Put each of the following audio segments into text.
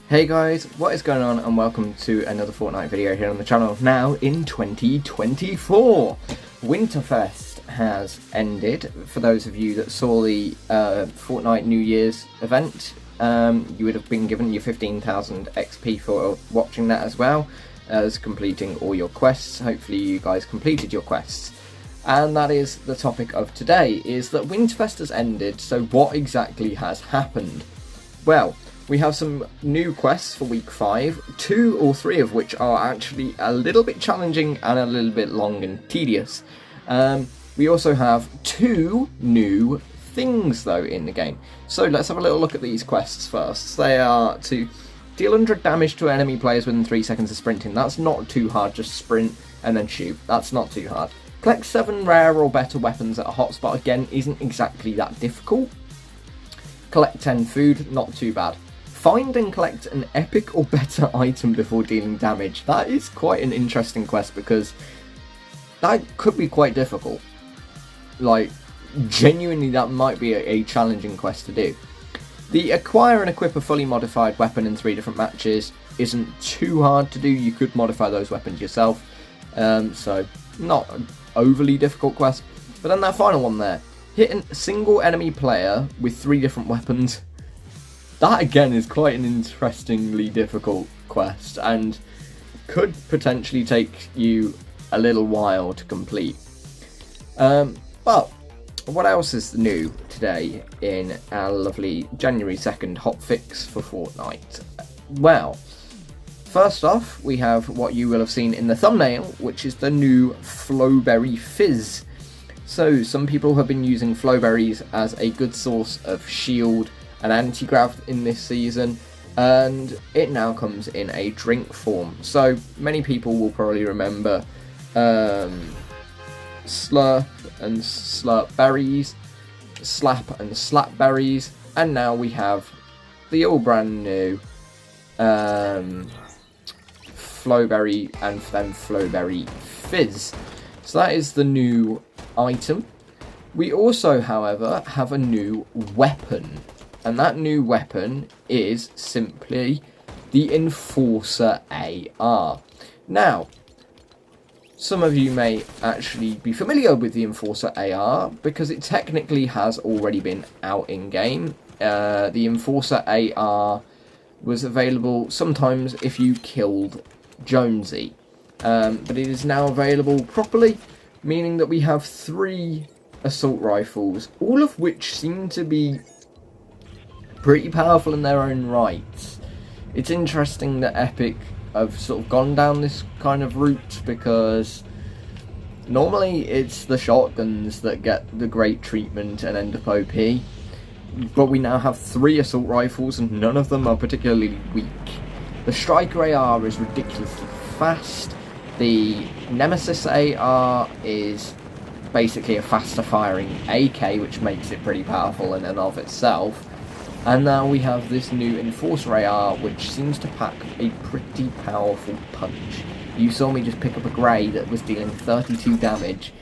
Hey guys, what is going on, and welcome to another Fortnite video here on the channel. Now in 2024, Winterfest has ended. For those of you that saw the Fortnite New Year's event, you would have been given your 15,000 XP for watching that, as well as completing all your quests. Hopefully you guys completed your quests. And that is the topic of today, is that Winterfest has ended, so what exactly has happened? Well, we have some new quests for week 5, 2 or 3 of which are actually a little bit challenging and a little bit long and tedious. We also have 2 new things though in the game. So let's have a little look at these quests first. They are to deal 100 damage to enemy players within 3 seconds of sprinting. That's not too hard, just sprint and then shoot. That's not too hard. Collect 7 rare or better weapons at a hotspot, again, isn't exactly that difficult. Collect 10 food, not too bad. Find and collect an epic or better item before dealing damage. That is quite an interesting quest, because that could be quite difficult. Like, genuinely, that might be a challenging quest to do. The acquire and equip a fully modified weapon in 3 different matches isn't too hard to do. You could modify those weapons yourself, so not an overly difficult quest. But then that final one there, hit a single enemy player with 3 different weapons. That again is quite an interestingly difficult quest and could potentially take you a little while to complete. But what else is new today in our lovely January 2nd hotfix for Fortnite? Well, first off, we have what you will have seen in the thumbnail, which is the new Flowberry Fizz. So some people have been using Flowberries as a good source of shield and anti-grav in this season, and it now comes in a drink form. So many people will probably remember Slurp and Slurp berries, Slap and Slap berries, and now we have the all brand new Flowberry and then Flowberry Fizz. So that is the new item. We also, however, have a new weapon. And that new weapon is simply the Enforcer AR. Now, some of you may actually be familiar with the Enforcer AR because it technically has already been out in game. The Enforcer AR was available sometimes if you killed Jonesy, but it is now available properly, meaning that we have 3 assault rifles, all of which seem to be pretty powerful in their own right. It's interesting that Epic have sort of gone down this kind of route, because normally it's the shotguns that get the great treatment and end up OP, but we now have 3 assault rifles and none of them are particularly weak. The Striker AR is ridiculously fast. The Nemesis AR is basically a faster firing AK, which makes it pretty powerful in and of itself. And now we have this new Enforcer AR, which seems to pack a pretty powerful punch. You saw me just pick up a grey that was dealing 32 damage.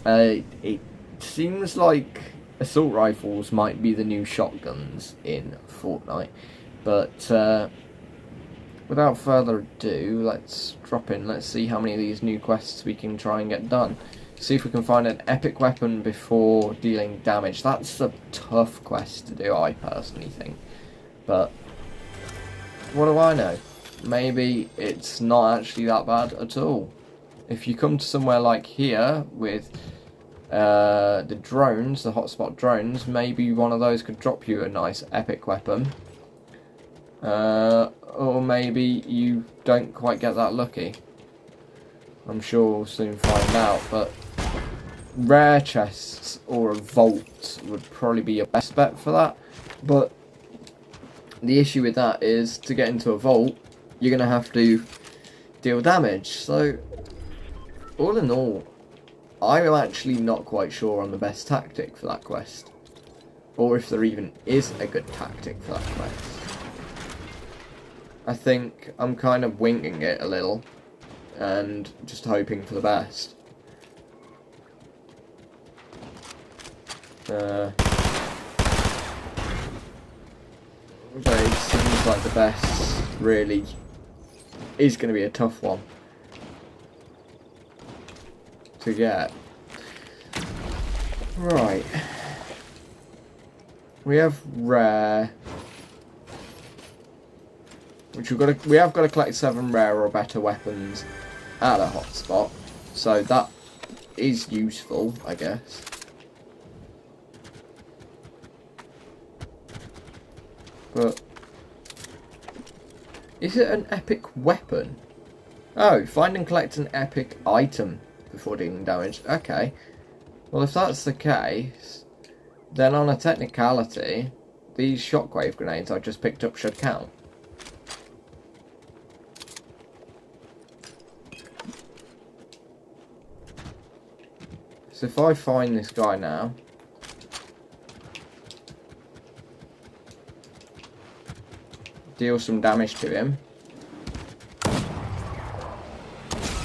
It seems like assault rifles might be the new shotguns in Fortnite. But without further ado, let's drop in. Let's see how many of these new quests we can try and get done. See if we can find an epic weapon before dealing damage. That's a tough quest to do, I personally think. But what do I know? Maybe it's not actually that bad at all. If you come to somewhere like here with the drones, the hotspot drones, maybe one of those could drop you a nice epic weapon. Or maybe you don't quite get that lucky. I'm sure we'll soon find out, but rare chests or a vault would probably be your best bet for that. But the issue with that is, to get into a vault, you're going to have to deal damage. So, all in all, I'm actually not quite sure on the best tactic for that quest, or if there even is a good tactic for that quest. I think I'm kind of winging it a little and just hoping for the best. They seem looks like the best really is going to be a tough one to get. Right. We have rare, which we have got to collect 7 rare or better weapons at a hotspot, so that is useful, I guess. But is it an epic weapon? Oh, find and collect an epic item before dealing damage. Okay. Well, if that's the case, then on a technicality, these shockwave grenades I just picked up should count. So if I find this guy now, deal some damage to him,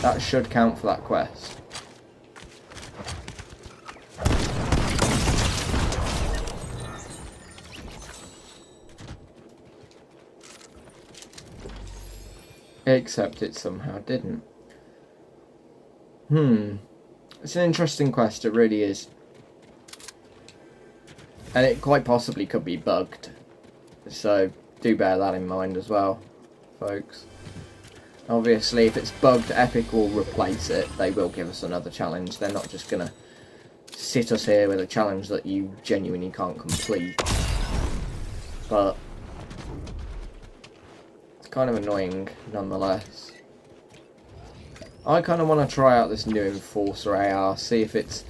that should count for that quest. Except it somehow didn't. It's an interesting quest, it really is. And it quite possibly could be bugged. So do bear that in mind as well, folks. Obviously, if it's bugged, Epic will replace it. They will give us another challenge. They're not just going to sit us here with a challenge that you genuinely can't complete. But it's kind of annoying, nonetheless. I kind of want to try out this new Enforcer AR, see if it's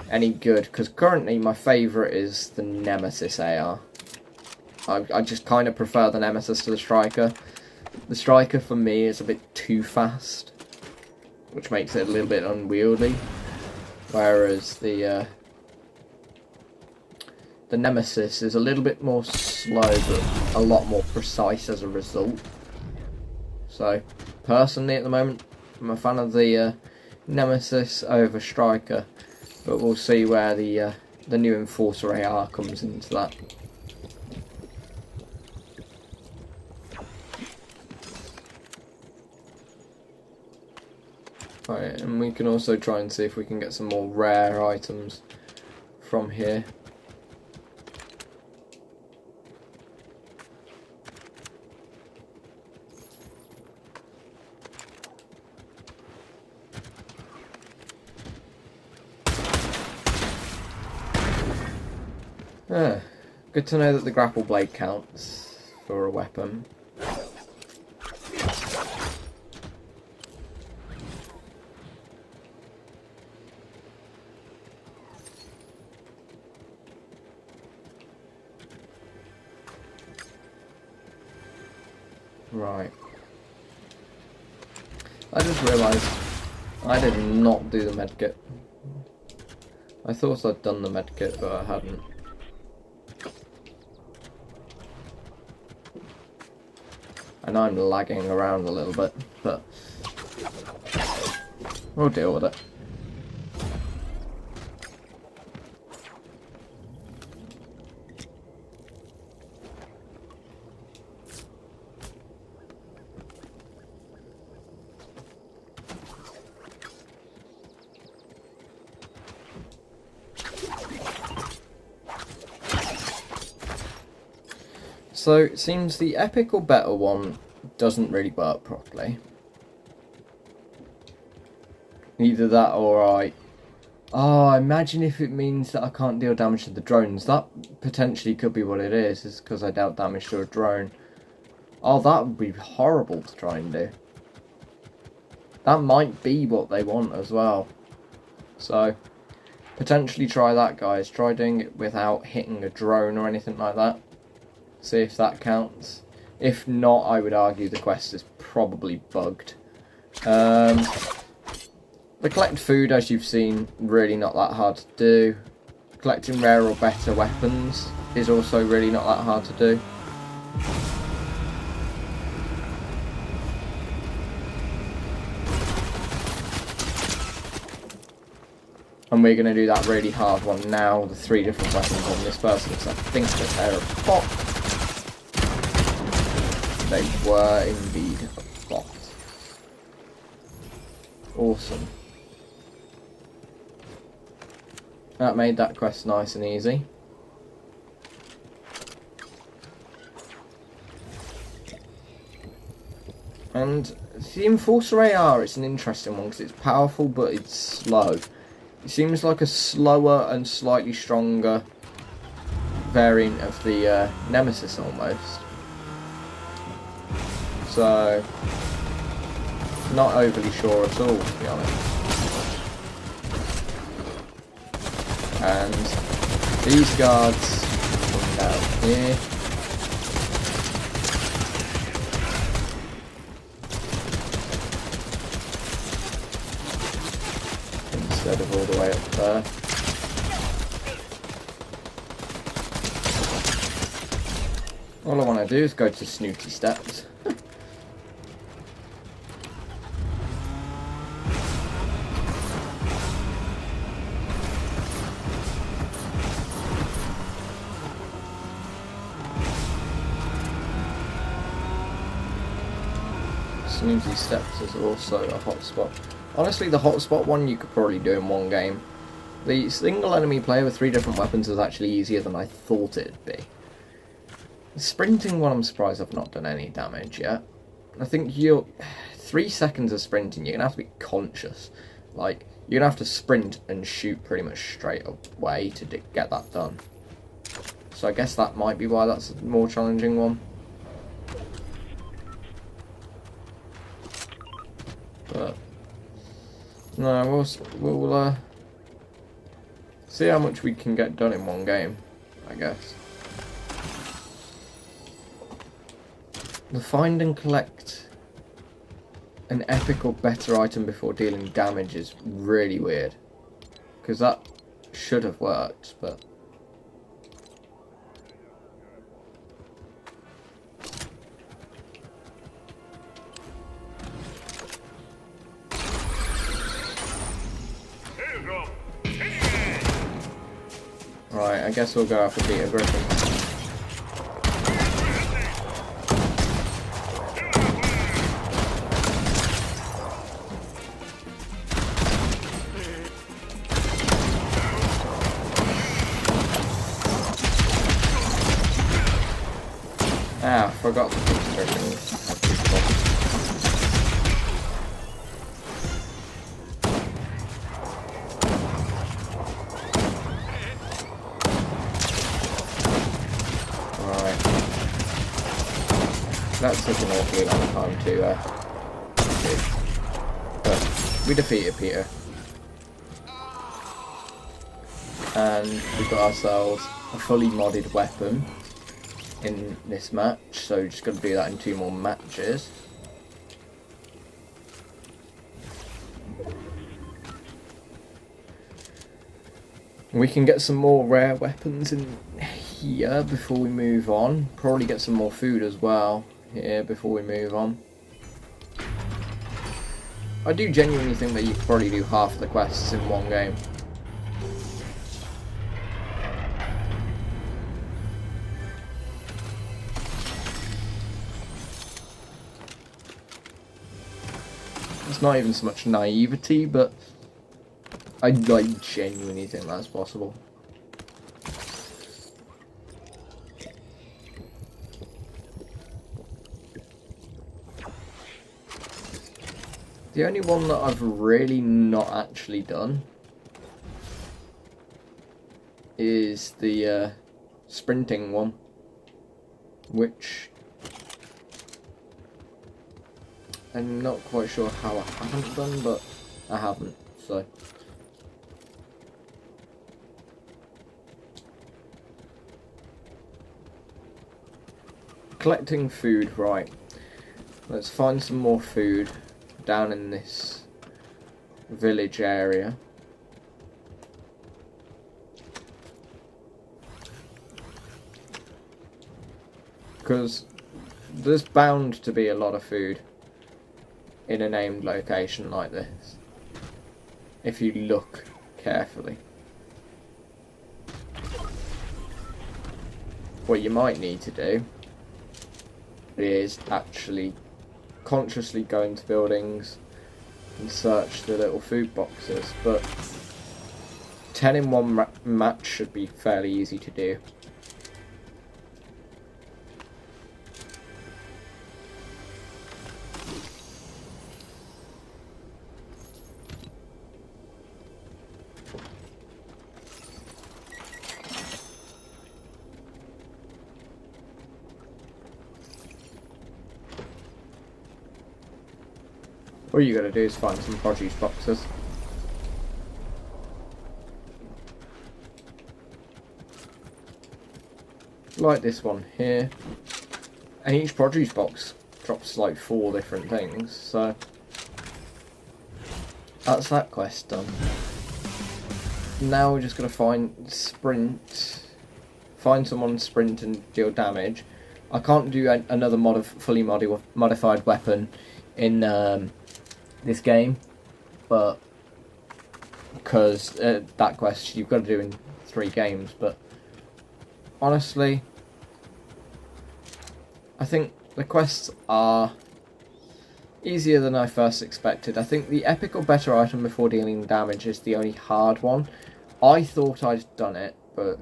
any good, because currently my favourite is the Nemesis AR. I just kind of prefer the Nemesis to the Striker. The Striker for me is a bit too fast, which makes it a little bit unwieldy, whereas the Nemesis is a little bit more slow, but a lot more precise as a result. So, personally at the moment, I'm a fan of the Nemesis over Striker, but we'll see where the new Enforcer AR comes into that. Right, and we can also try and see if we can get some more rare items from here. Good to know that the grapple blade counts for a weapon. Right. I just realised I did not do the medkit. I thought I'd done the medkit, but I hadn't. And I'm lagging around a little bit, but we'll deal with it. So, it seems the epic or better one doesn't really work properly. Either that or imagine if it means that I can't deal damage to the drones. That potentially could be what it is because I dealt damage to a drone. Oh, that would be horrible to try and do. That might be what they want as well. So, potentially try that, guys. Try doing it without hitting a drone or anything like that. See if that counts. If not, I would argue the quest is probably bugged. The collect food, as you've seen, really not that hard to do. Collecting rare or better weapons is also really not that hard to do. And we're going to do that really hard one now, the 3 different weapons on this person, because I think that they're a bot. They were indeed a bot. Awesome. That made that quest nice and easy. And the Enforcer AR is an interesting one because it's powerful but it's slow. It seems like a slower and slightly stronger variant of the Nemesis almost. So, not overly sure at all, to be honest. And these guards come down here. Instead of all the way up there. All I want to do is go to Snooty Steps. Snooty Steps is also a hotspot. Honestly, the hotspot one you could probably do in one game. The single enemy player with 3 different weapons is actually easier than I thought it'd be. The sprinting one, I'm surprised I've not done any damage yet. I think 3 seconds of sprinting, you're going to have to be conscious. Like, you're going to have to sprint and shoot pretty much straight away to get that done. So I guess that might be why that's a more challenging one. But no, we'll see how much we can get done in one game, I guess. The find and collect an epic or better item before dealing damage is really weird, because that should have worked, but right, I guess we'll go after Peter Griffin. Ah, forgot to fix Griffin. That took an awfully long time to do. But we defeated Peter. And we've got ourselves a fully modded weapon in this match, so we're just going to do that in 2 more matches. We can get some more rare weapons in here before we move on. Probably get some more food as well here before we move on. I do genuinely think that you could probably do half the quests in one game. It's not even so much naivety, but I genuinely think that's possible. The only one that I've really not actually done is the sprinting one, which I'm not quite sure how I haven't done, but I haven't, so. Collecting food, right. Let's find some more food down in this village area. Because there's bound to be a lot of food in a named location like this, if you look carefully. What you might need to do is actually consciously go into buildings and search the little food boxes, but 10 in one match should be fairly easy to do. All you gotta do is find some produce boxes. Like this one here. And each produce box drops like 4 different things, so that's that quest done. Now we're just gonna find someone, sprint and deal damage. I can't do another fully modified weapon in this game, but because that quest you've got to do in 3 games, but honestly I think the quests are easier than I first expected. I think the epic or better item before dealing damage is the only hard one. I thought I'd done it, but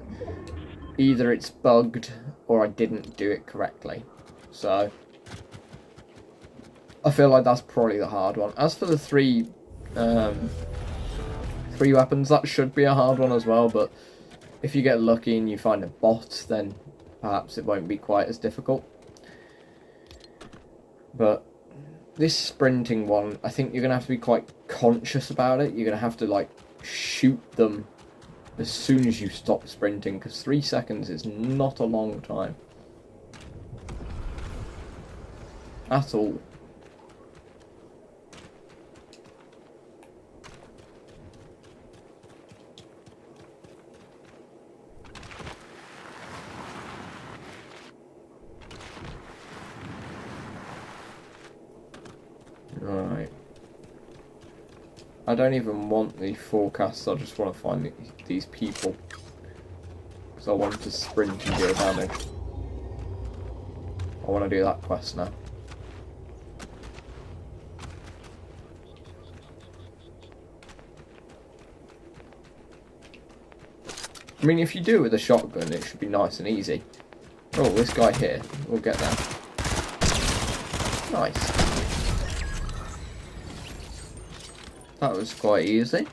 either it's bugged or I didn't do it correctly, so I feel like that's probably the hard one. As for the 3 weapons, that should be a hard one as well, but if you get lucky and you find a bot, then perhaps it won't be quite as difficult. But this sprinting one, I think you're going to have to be quite conscious about it. You're going to have to like shoot them as soon as you stop sprinting, because 3 seconds is not a long time at all. Right. I don't even want the forecasts, I just want to find these people. Because I want to sprint and deal damage. I want to do that quest now. I mean, if you do it with a shotgun, it should be nice and easy. Oh, this guy here. We'll get that. Nice. That was quite easy.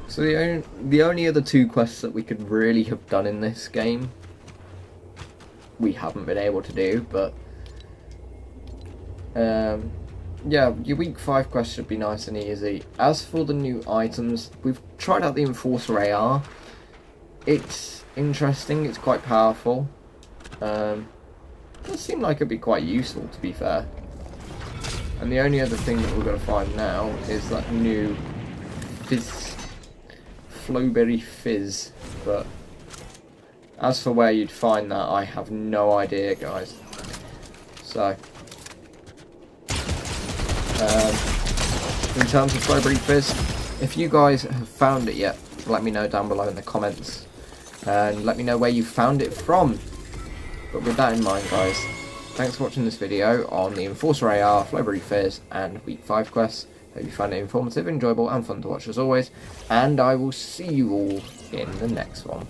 So the only other 2 quests that we could really have done in this game, we haven't been able to do, but yeah, your week 5 quest should be nice and easy. As for the new items, we've tried out the Enforcer AR. It's interesting, it's quite powerful. It does seem like it'd be quite useful, to be fair. And the only other thing that we're going to find now is that new Fizz, Flowberry Fizz. But as for where you'd find that, I have no idea, guys. So, in terms of Flowberry Fizz, if you guys have found it yet, let me know down below in the comments. And let me know where you found it from. But with that in mind, guys, thanks for watching this video on the Enforcer AR, Flowberry Fizz, and Week 5 quests. Hope you found it informative, enjoyable, and fun to watch as always. And I will see you all in the next one.